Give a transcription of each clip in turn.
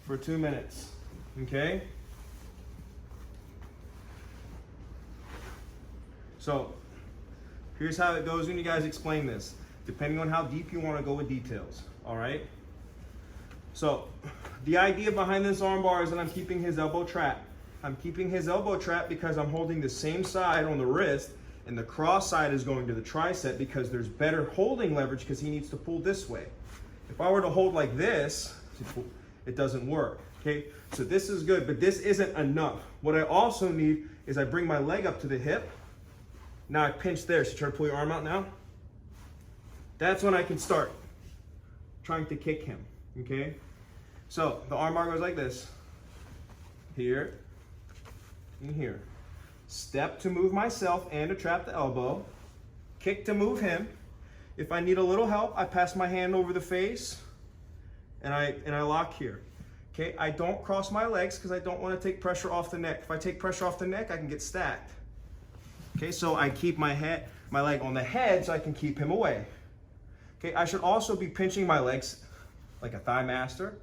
for 2 minutes, okay? So here's how it goes when you guys explain this, depending on how deep you want to go with details, all right? So the idea behind this arm bar is that I'm keeping his elbow trapped. I'm keeping his elbow trapped because I'm holding the same side on the wrist, and the cross side is going to the tricep because there's better holding leverage because he needs to pull this way. If I were to hold like this, it doesn't work, okay? So this is good, but this isn't enough. What I also need is I bring my leg up to the hip. Now I pinch there, so try to pull your arm out now. That's when I can start trying to kick him, okay? So the arm bar goes like this, here and here. Step to move myself and to trap the elbow. Kick to move him. If I need a little help, I pass my hand over the face and I lock here. Okay, I don't cross my legs because I don't want to take pressure off the neck. If I take pressure off the neck, I can get stacked. Okay, so I keep my leg on the head so I can keep him away. Okay, I should also be pinching my legs like a thigh master.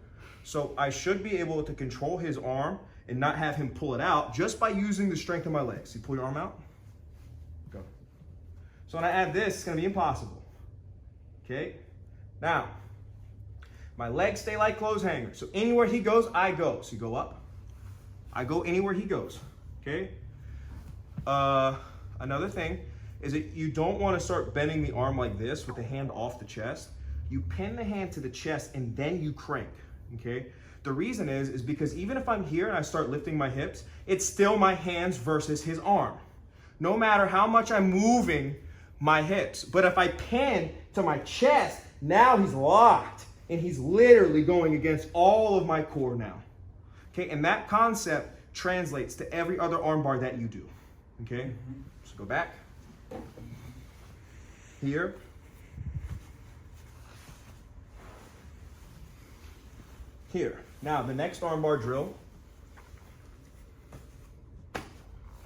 So I should be able to control his arm and not have him pull it out just by using the strength of my legs. You pull your arm out, go. So when I add this, it's gonna be impossible. Okay, now, my legs stay like clothes hangers. So anywhere he goes, I go. So you go up, I go anywhere he goes, okay? Another thing is that you don't wanna start bending the arm like this with the hand off the chest. You pin the hand to the chest and then you crank, okay? The reason is because even if I'm here and I start lifting my hips, it's still my hands versus his arm. No matter how much I'm moving my hips. But if I pin to my chest, now he's locked and he's literally going against all of my core now. Okay, and that concept translates to every other arm bar that you do. Okay, so go back. Here. Here. Now, the next arm bar drill,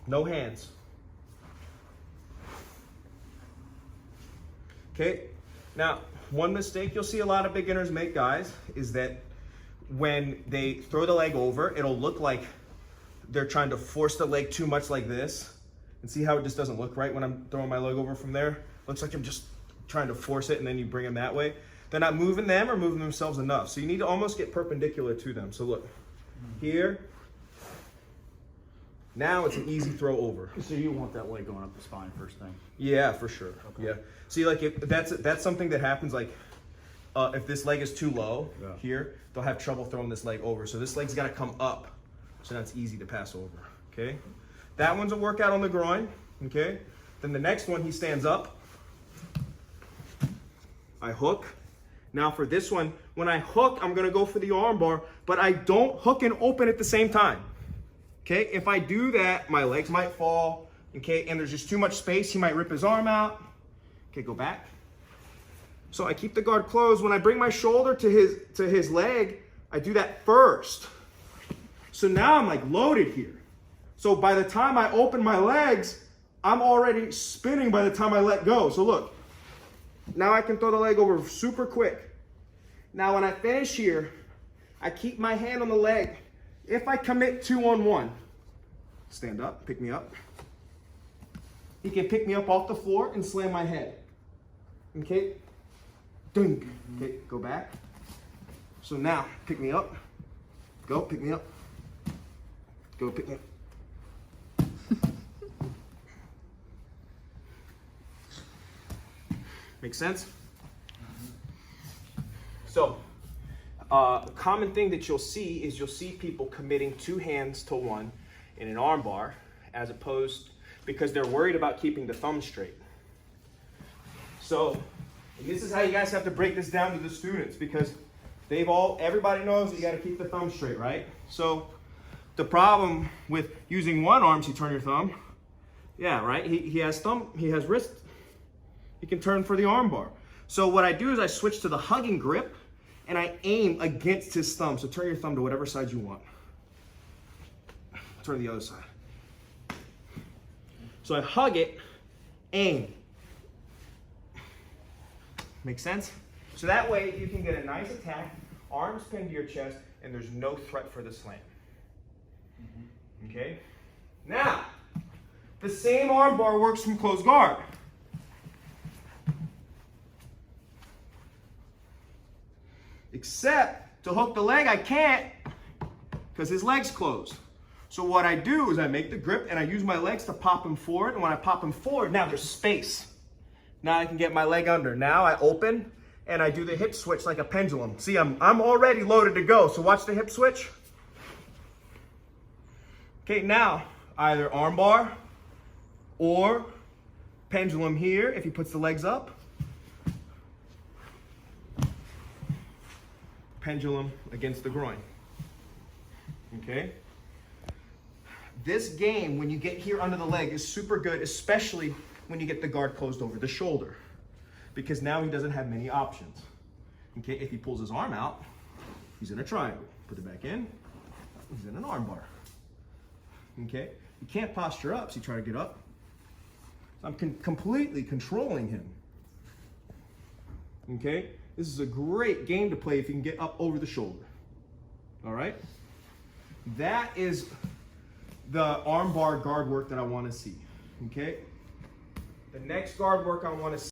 no hands. Okay, now, one mistake you'll see a lot of beginners make, guys, is that when they throw the leg over, it'll look like they're trying to force the leg too much like this. And see how it just doesn't look right when I'm throwing my leg over from there? Looks like I'm just trying to force it and then you bring them that way. They're not moving them or moving themselves enough. So you need to almost get perpendicular to them. So look, here. Now it's an easy throw over. So you want that leg going up the spine first thing? Yeah, for sure. Okay. Yeah. See, like if that's something that happens. Like if this leg is too low here, they'll have trouble throwing this leg over. So this leg's got to come up. So that's easy to pass over. Okay. That one's a workout on the groin. Okay. Then the next one, he stands up. I hook. Now for this one, when I hook, I'm gonna go for the arm bar, but I don't hook and open at the same time. Okay, if I do that, my legs might fall, okay, and there's just too much space, he might rip his arm out. Okay, go back. So I keep the guard closed. When I bring my shoulder to his leg, I do that first. So now I'm like loaded here. So by the time I open my legs, I'm already spinning by the time I let go. So look, now I can throw the leg over super quick. Now when I finish here, I keep my hand on the leg. If I commit 2-on-1, stand up, pick me up. He can pick me up off the floor and slam my head. Okay? Dunk. Okay, go back. So now, pick me up. Go, pick me up. Go, pick me up. Make sense? So, a common thing that you'll see is you'll see people committing 2 hands to one in an arm bar, as opposed, because they're worried about keeping the thumb straight. So, this is how you guys have to break this down to the students, because everybody knows that you gotta keep the thumb straight, right? So, the problem with using one arm, so you turn your thumb, yeah, right? He has wrist. He can turn for the arm bar. So what I do is I switch to the hugging grip and I aim against his thumb. So turn your thumb to whatever side you want. Turn to the other side. So I hug it, aim. Make sense? So that way you can get a nice attack arms pinned to your chest, and there's no threat for the slam. Okay? Now, the same arm bar works from closed guard. Except to hook the leg, I can't because his leg's closed. So what I do is I make the grip and I use my legs to pop him forward. And when I pop him forward, now there's space. Now I can get my leg under. Now I open and I do the hip switch like a pendulum. See, I'm already loaded to go. So watch the hip switch. Okay, now either arm bar or pendulum here if he puts the legs up. Pendulum against the groin. Okay? This game, when you get here under the leg, is super good, especially when you get the guard closed over the shoulder, because now he doesn't have many options. Okay, if he pulls his arm out, he's in a triangle. Put it back in, he's in an arm bar. Okay, you can't posture up, so you try to get up. I'm completely controlling him. Okay, this is a great game to play if you can get up over the shoulder. All right, that is the arm bar guard work that I want to see. Okay, the next guard work I want to see